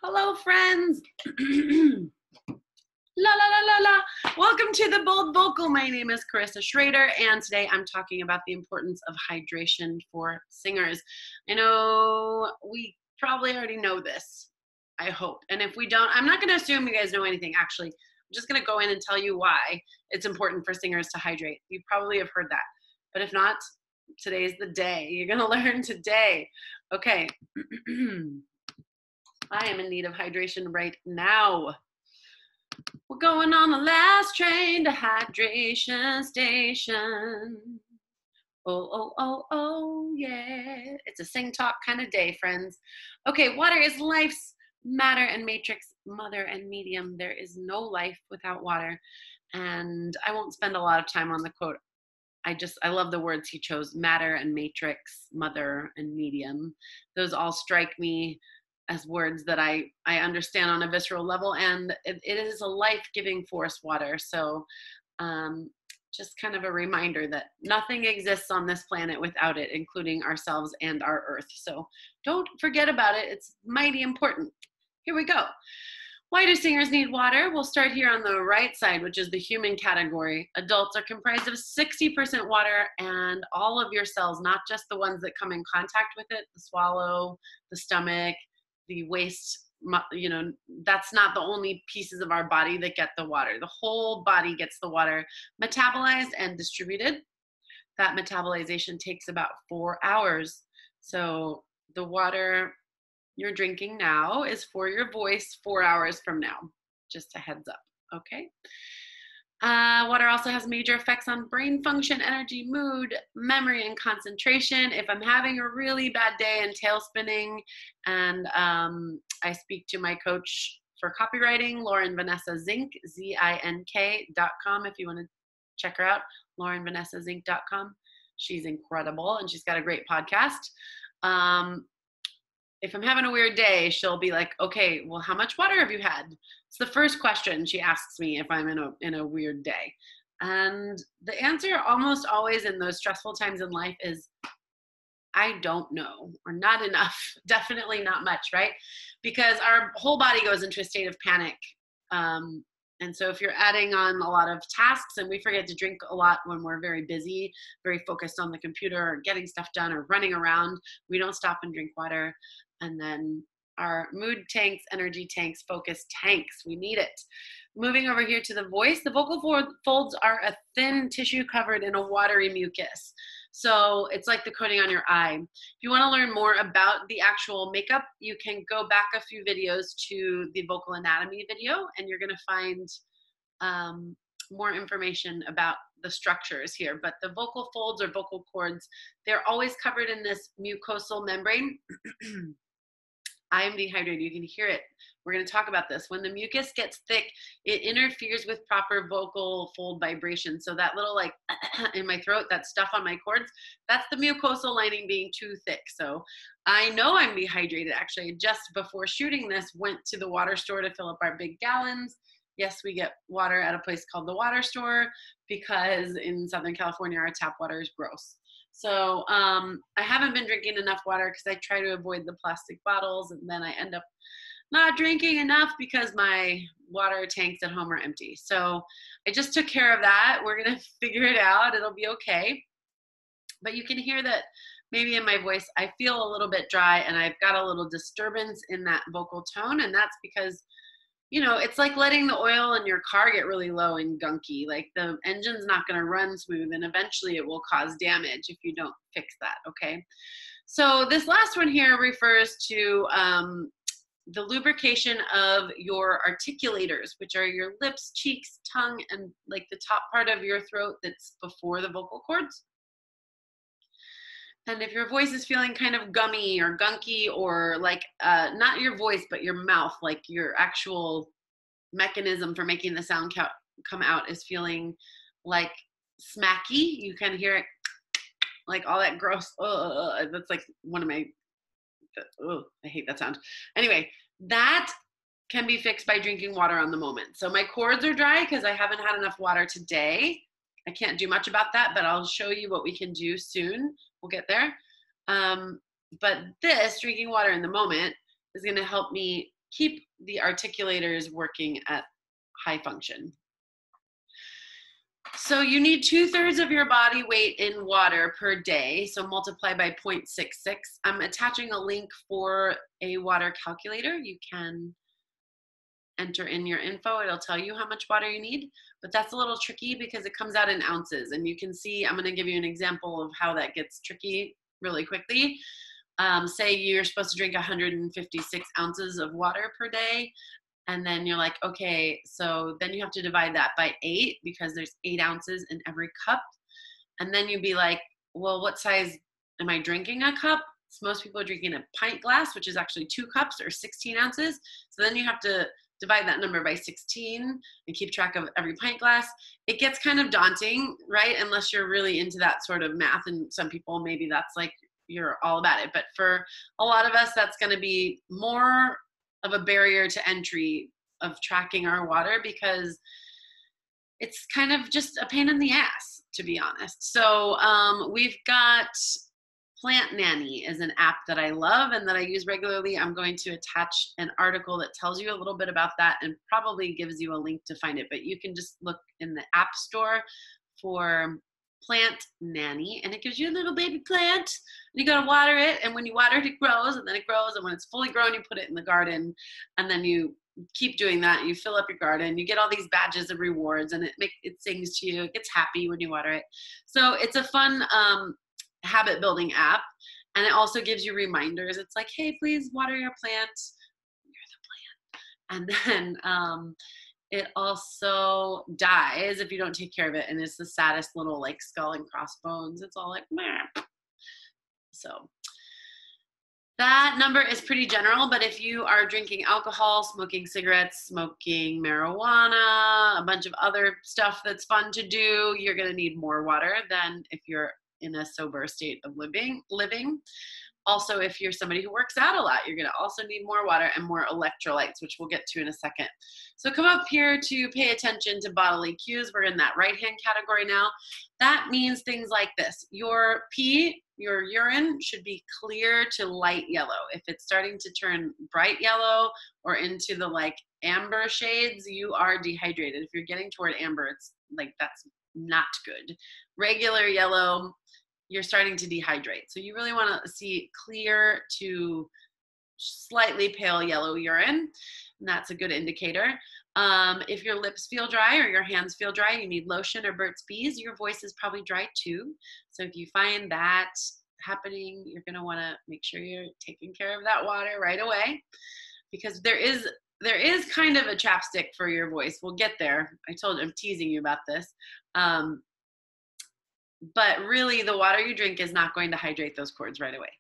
Hello, friends. La la la la la. Welcome to the Bold Vocal. My name is Carissa Schrader, and today I'm talking about the importance of hydration for singers. I know we probably already know this, I hope. And if we don't, I'm not going to assume you guys know anything, actually. I'm just going to go in and tell you why it's important for singers to hydrate. You probably have heard that. But if not, today's the day. You're going to learn today. Okay. I am in need of hydration right now. We're going on the last train to hydration station. Oh, yeah. It's a sing talk kind of day, friends. Okay, water is life's matter and matrix, mother and medium. There is no life without water. And I won't spend a lot of time on the quote. I love the words he chose, matter and matrix, mother and medium. Those all strike me as words that I understand on a visceral level, and it is a life-giving force, water. So just kind of a reminder that nothing exists on this planet without it, including ourselves and our earth. So don't forget about it. It's mighty important. Here we go. Why do singers need water? We'll start here on the right side, which is the human category. Adults are comprised of 60% water, and all of your cells, not just the ones that come in contact with it, the swallow, the stomach, the waste, that's not the only pieces of our body that get the water. The whole body gets the water metabolized and distributed. That metabolization takes about 4 hours. So the water you're drinking now is for your voice 4 hours from now. Just a heads up, okay? Water also has major effects on brain function, energy, mood, memory, and concentration. If I'm having a really bad day and tail spinning, and I speak to my coach for copywriting, Lauren Vanessa Zink, ZINK.com, if you want to check her out, LaurenVanessaZink.com. She's incredible, and she's got a great podcast. If I'm having a weird day, she'll be like, okay, well, how much water have you had? It's the first question she asks me if I'm in a weird day. And the answer almost always in those stressful times in life is, I don't know, or not enough, definitely not much, right? Because our whole body goes into a state of panic. And so if you're adding on a lot of tasks, and we forget to drink a lot when we're very busy, very focused on the computer or getting stuff done or running around, we don't stop and drink water. And then our mood tanks, energy tanks, focus tanks. We need it. Moving over here to the voice, the vocal folds are a thin tissue covered in a watery mucus. So it's like the coating on your eye. If you want to learn more about the actual makeup, you can go back a few videos to the vocal anatomy video, and you're going to find more information about the structures here. But the vocal folds or vocal cords, they're always covered in this mucosal membrane. I am dehydrated. You can hear it. We're going to talk about this. When the mucus gets thick, it interferes with proper vocal fold vibration. So that little like in my throat, that stuff on my cords, that's the mucosal lining being too thick. So I know I'm dehydrated. Actually, just before shooting this, went to the water store to fill up our big gallons. Yes, we get water at a place called the Water Store because in Southern California, our tap water is gross. So I haven't been drinking enough water because I try to avoid the plastic bottles, and then I end up not drinking enough because my water tanks at home are empty. So I just took care of that. We're going to figure it out. It'll be okay. But you can hear that maybe in my voice, I feel a little bit dry, and I've got a little disturbance in that vocal tone, and that's because it's like letting the oil in your car get really low and gunky. Like the engine's not going to run smooth, and eventually it will cause damage if you don't fix that, okay? So this last one here refers to the lubrication of your articulators, which are your lips, cheeks, tongue, and like the top part of your throat that's before the vocal cords. And if your voice is feeling kind of gummy or gunky, or like not your voice, but your mouth, like your actual mechanism for making the sound come out is feeling like smacky, you can hear it like all that gross, that's like one of my, I hate that sound. Anyway, that can be fixed by drinking water on the moment. So my cords are dry because I haven't had enough water today. I can't do much about that, but I'll show you what we can do soon. We'll get there. But this, drinking water in the moment, is going to help me keep the articulators working at high function. So you need 2/3 of your body weight in water per day. So multiply by 0.66. I'm attaching a link for a water calculator. You can enter in your info. It'll tell you how much water you need, but that's a little tricky because it comes out in ounces. And you can see, I'm going to give you an example of how that gets tricky really quickly. Say you're supposed to drink 156 ounces of water per day. And then you're like, okay, so then you have to divide that by 8 because there's 8 ounces in every cup. And then you'd be like, well, what size am I drinking a cup? So most people are drinking a pint glass, which is actually 2 cups or 16 ounces. So then you have to divide that number by 16 and keep track of every pint glass. It gets kind of daunting, right? Unless you're really into that sort of math. And some people, maybe that's like, you're all about it. But for a lot of us, that's going to be more of a barrier to entry of tracking our water because it's kind of just a pain in the ass, to be honest. So we've got Plant Nanny is an app that I love and that I use regularly. I'm going to attach an article that tells you a little bit about that and probably gives you a link to find it, but you can just look in the app store for Plant Nanny and it gives you a little baby plant and you got to water it, and when you water it, it grows, and then it grows, and when it's fully grown, you put it in the garden, and then you keep doing that. You fill up your garden, you get all these badges of rewards, and it sings to you, it gets happy when you water it. So it's a fun habit building app, and it also gives you reminders. It's like, hey, please water your plant. You're the plant. And then it also dies if you don't take care of it, and it's the saddest little like skull and crossbones. It's all like meh. So that number is pretty general, but if you are drinking alcohol, smoking cigarettes, smoking marijuana, a bunch of other stuff that's fun to do, you're going to need more water than if you're in a sober state of living. Also, if you're somebody who works out a lot, you're going to also need more water and more electrolytes, which we'll get to in a second. So come up here to pay attention to bodily cues. We're in that right-hand category now. That means things like this. Your pee, your urine should be clear to light yellow. If it's starting to turn bright yellow or into the like amber shades, you are dehydrated. If you're getting toward amber, it's like that's not good. Regular yellow, you're starting to dehydrate. So you really want to see clear to slightly pale yellow urine, and that's a good indicator. If your lips feel dry or your hands feel dry, you need lotion or Burt's Bees. Your voice is probably dry too. So if you find that happening, you're going to want to make sure you're taking care of that water right away, because there is kind of a chapstick for your voice. We'll get there. I'm teasing you about this. But really, the water you drink is not going to hydrate those cords right away.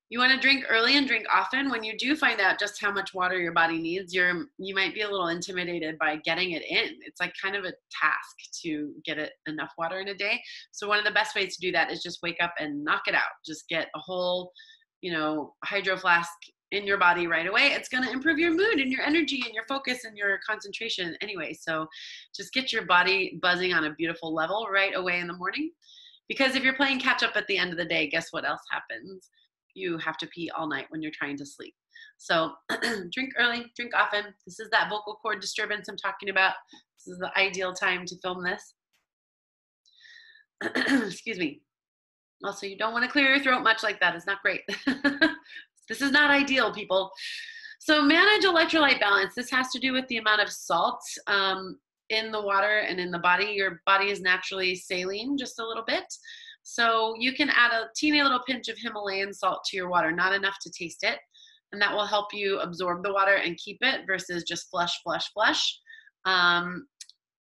You want to drink early and drink often. When you do find out just how much water your body needs, you might be a little intimidated by getting it in. It's like kind of a task to get enough water in a day. So one of the best ways to do that is just wake up and knock it out. Just get a whole, hydro flask in your body right away. It's going to improve your mood and your energy and your focus and your concentration anyway. So just get your body buzzing on a beautiful level right away in the morning. Because if you're playing catch up at the end of the day, guess what else happens? You have to pee all night when you're trying to sleep. So drink early, drink often. This is that vocal cord disturbance I'm talking about. This is the ideal time to film this. Excuse me. Also, you don't want to clear your throat much like that. It's not great. This is not ideal, people. So manage electrolyte balance. This has to do with the amount of salt in the water and in the body. Your body is naturally saline just a little bit. So you can add a teeny little pinch of Himalayan salt to your water, not enough to taste it. And that will help you absorb the water and keep it versus just flush.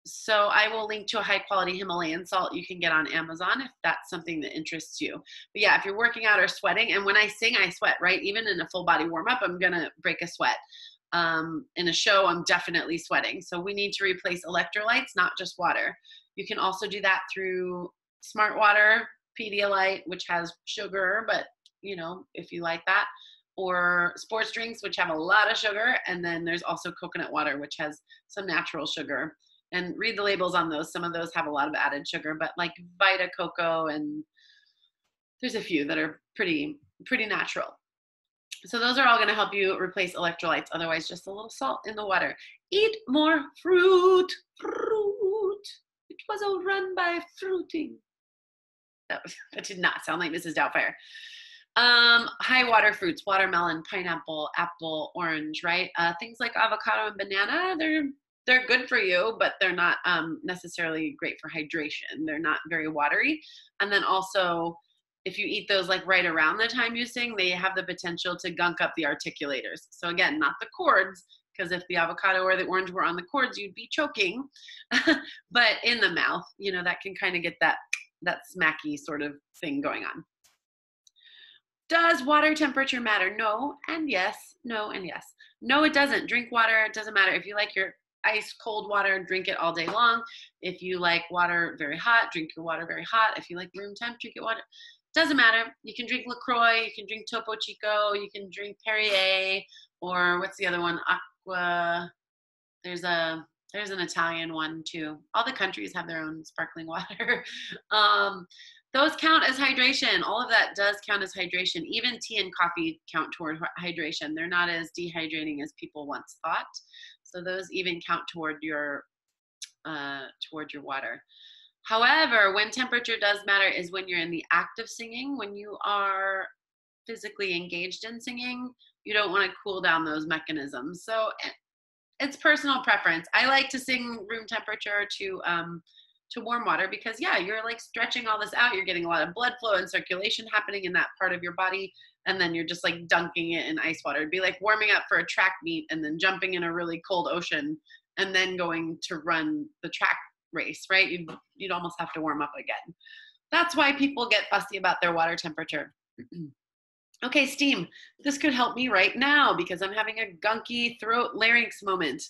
So I will link to a high quality Himalayan salt you can get on Amazon if that's something that interests you. But yeah, if you're working out or sweating, and when I sing, I sweat, right? Even in a full body warm up, I'm going to break a sweat. In a show, I'm definitely sweating. So we need to replace electrolytes, not just water. You can also do that through Smart Water, Pedialyte, which has sugar, but if you like that, or sports drinks, which have a lot of sugar. And then there's also coconut water, which has some natural sugar. And read the labels on those. Some of those have a lot of added sugar, but like Vita Coco, and there's a few that are pretty natural. So those are all going to help you replace electrolytes. Otherwise, just a little salt in the water. Eat more fruit. Fruit. It was all run by fruiting. That did not sound like Mrs. Doubtfire. High water fruits, watermelon, pineapple, apple, orange, right? Things like avocado and banana, they're good for you, but they're not necessarily great for hydration. They're not very watery. And then also, if you eat those like right around the time you sing, they have the potential to gunk up the articulators. So again, not the cords, because if the avocado or the orange were on the cords, you'd be choking. But in the mouth, you know, that can kind of get that smacky sort of thing going on. Does water temperature matter? No and yes, no and yes. No, it doesn't. Drink water. It doesn't matter. If you like your ice cold water, drink it all day long. If you like water very hot, drink your water very hot. If you like room temp, drink it water. Doesn't matter. You can drink LaCroix, you can drink Topo Chico, you can drink Perrier, or what's the other one? Aqua. There's an Italian one too. All the countries have their own sparkling water. Those count as hydration. All of that does count as hydration. Even tea and coffee count toward hydration. They're not as dehydrating as people once thought. So those even count toward your water. However, when temperature does matter is when you're in the act of singing. When you are physically engaged in singing, you don't want to cool down those mechanisms. So it's personal preference. I like to sing room temperature to warm water because, yeah, you're like stretching all this out. You're getting a lot of blood flow and circulation happening in that part of your body. And then you're just like dunking it in ice water. It'd be like warming up for a track meet and then jumping in a really cold ocean and then going to run the track race, right? You'd almost have to warm up again. That's why people get fussy about their water temperature. Okay, steam. This could help me right now because I'm having a gunky throat larynx moment.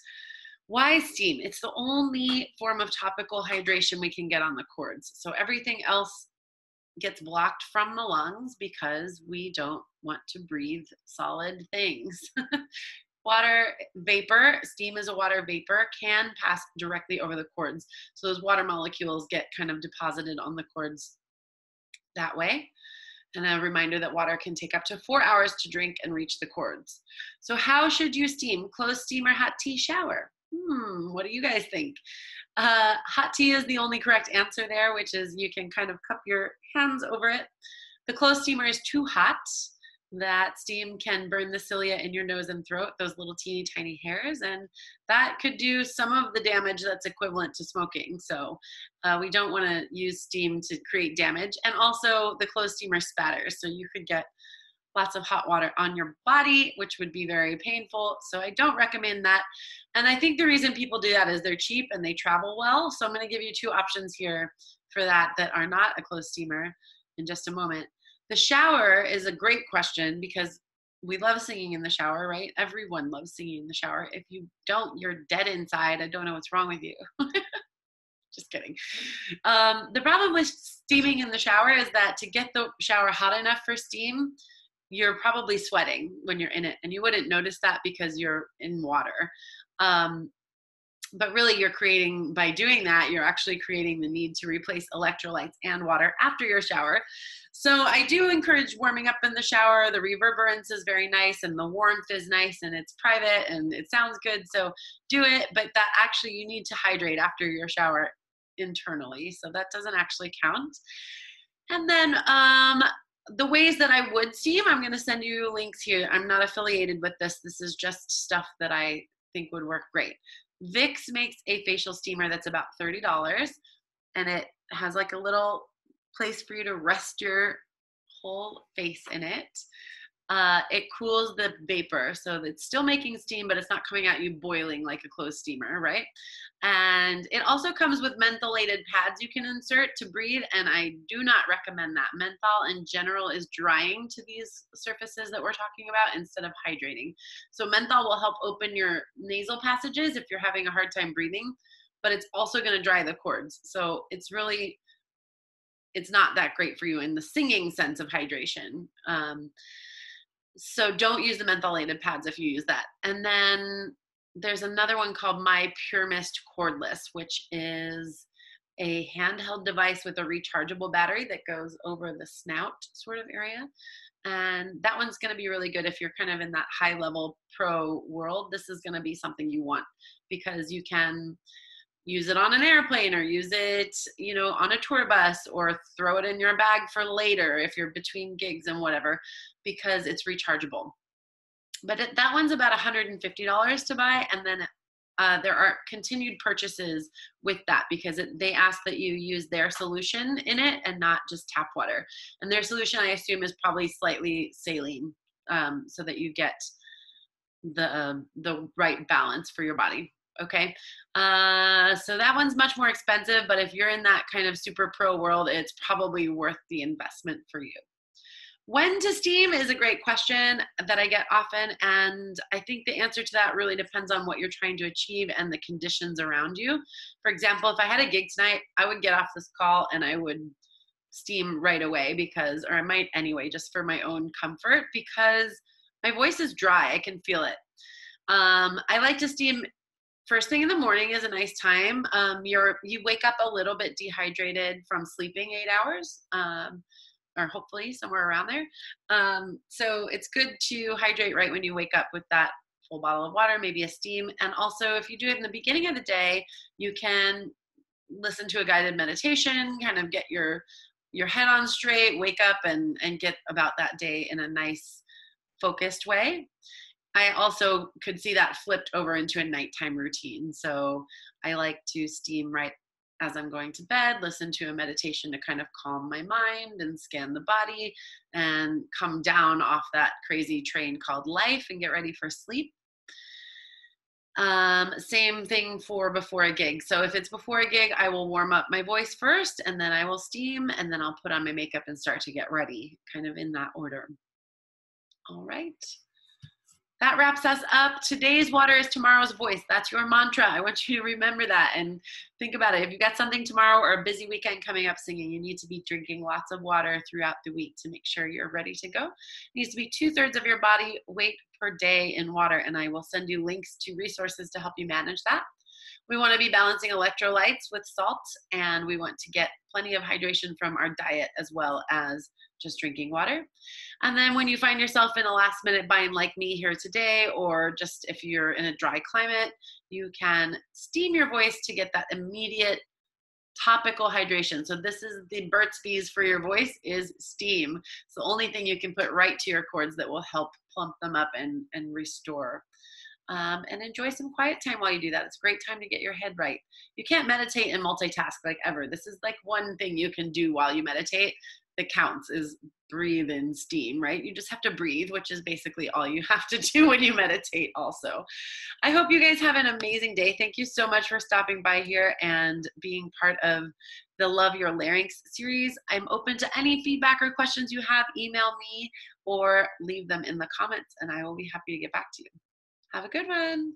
Why steam? It's the only form of topical hydration we can get on the cords. So everything else gets blocked from the lungs because we don't want to breathe solid things. Water vapor, steam is a water vapor, can pass directly over the cords. So those water molecules get kind of deposited on the cords that way. And a reminder that water can take up to 4 hours to drink and reach the cords. So how should you steam? Closed steam or hot tea shower? What do you guys think? Hot tea is the only correct answer there, which is you can kind of cup your hands over it. The closed steamer is too hot. That steam can burn the cilia in your nose and throat, those little teeny tiny hairs, and that could do some of the damage that's equivalent to smoking. So we don't want to use steam to create damage. And also the closed steamer spatters. So you could get lots of hot water on your body, which would be very painful. So I don't recommend that. And I think the reason people do that is they're cheap and they travel well. So I'm going to give you two options here for that are not a closed steamer in just a moment. The shower is a great question because we love singing in the shower, right? Everyone loves singing in the shower. If you don't, you're dead inside. I don't know what's wrong with you. Just kidding. The problem with steaming in the shower is that to get the shower hot enough for steam, you're probably sweating when you're in it. And you wouldn't notice that because you're in water. But really by doing that, you're actually creating the need to replace electrolytes and water after your shower. So I do encourage warming up in the shower. The reverberance is very nice and the warmth is nice and it's private and it sounds good. So do it, but that actually you need to hydrate after your shower internally. So that doesn't actually count. And then the ways that I would steam, I'm going to send you links here. I'm not affiliated with this. This is just stuff that I think would work great. Vicks makes a facial steamer that's about $30 and it has like a little place for you to rest your whole face in it. It cools the vapor, so it's still making steam, but it's not coming at you boiling like a closed steamer, right? And it also comes with mentholated pads you can insert to breathe, and I do not recommend that. Menthol in general is drying to these surfaces that we're talking about instead of hydrating. So menthol will help open your nasal passages if you're having a hard time breathing, but it's also going to dry the cords. So it's not that great for you in the singing sense of hydration. So don't use the mentholated pads if you use that. And then there's another one called My Pure Mist Cordless, which is a handheld device with a rechargeable battery that goes over the snout sort of area. And that one's going to be really good if you're kind of in that high level pro world. This is going to be something you want because you can use it on an airplane or use it, on a tour bus, or throw it in your bag for later if you're between gigs and whatever, because it's rechargeable. But that one's about $150 to buy, and then there are continued purchases with that because they ask that you use their solution in it and not just tap water. And their solution, I assume, is probably slightly saline, so that you get the right balance for your body. Okay, so that one's much more expensive, but if you're in that kind of super pro world, it's probably worth the investment for you. When to steam is a great question that I get often, and I think the answer to that really depends on what you're trying to achieve and the conditions around you. For example, if I had a gig tonight, I would get off this call and I would steam right away or I might anyway, just for my own comfort, because my voice is dry. I can feel it. I like to steam first thing in the morning is a nice time. You wake up a little bit dehydrated from sleeping 8 hours. Or hopefully somewhere around there. So it's good to hydrate right when you wake up with that full bottle of water, maybe a steam. And also if you do it in the beginning of the day, you can listen to a guided meditation, kind of get your head on straight, wake up and get about that day in a nice focused way. I also could see that flipped over into a nighttime routine. So I like to steam right as I'm going to bed, listen to a meditation to kind of calm my mind and scan the body and come down off that crazy train called life and get ready for sleep. Same thing for before a gig. So if it's before a gig, I will warm up my voice first, and then I will steam, and then I'll put on my makeup and start to get ready, kind of in that order. All right. That wraps us up. Today's water is tomorrow's voice. That's your mantra. I want you to remember that and think about it. If you've got something tomorrow or a busy weekend coming up singing, you need to be drinking lots of water throughout the week to make sure you're ready to go. It needs to be 2/3 of your body weight per day in water, and I will send you links to resources to help you manage that. We want to be balancing electrolytes with salt, and we want to get plenty of hydration from our diet as well as just drinking water. And then when you find yourself in a last minute bind like me here today, or just if you're in a dry climate, you can steam your voice to get that immediate topical hydration. So this is the Burt's Bees for your voice is steam. It's the only thing you can put right to your cords that will help plump them up and restore. And enjoy some quiet time while you do that. It's a great time to get your head right. You can't meditate and multitask like ever. This is like one thing you can do while you meditate that counts is breathe in steam, right? You just have to breathe, which is basically all you have to do when you meditate also. I hope you guys have an amazing day. Thank you so much for stopping by here and being part of the Love Your Larynx series. I'm open to any feedback or questions you have. Email me or leave them in the comments and I will be happy to get back to you. Have a good one.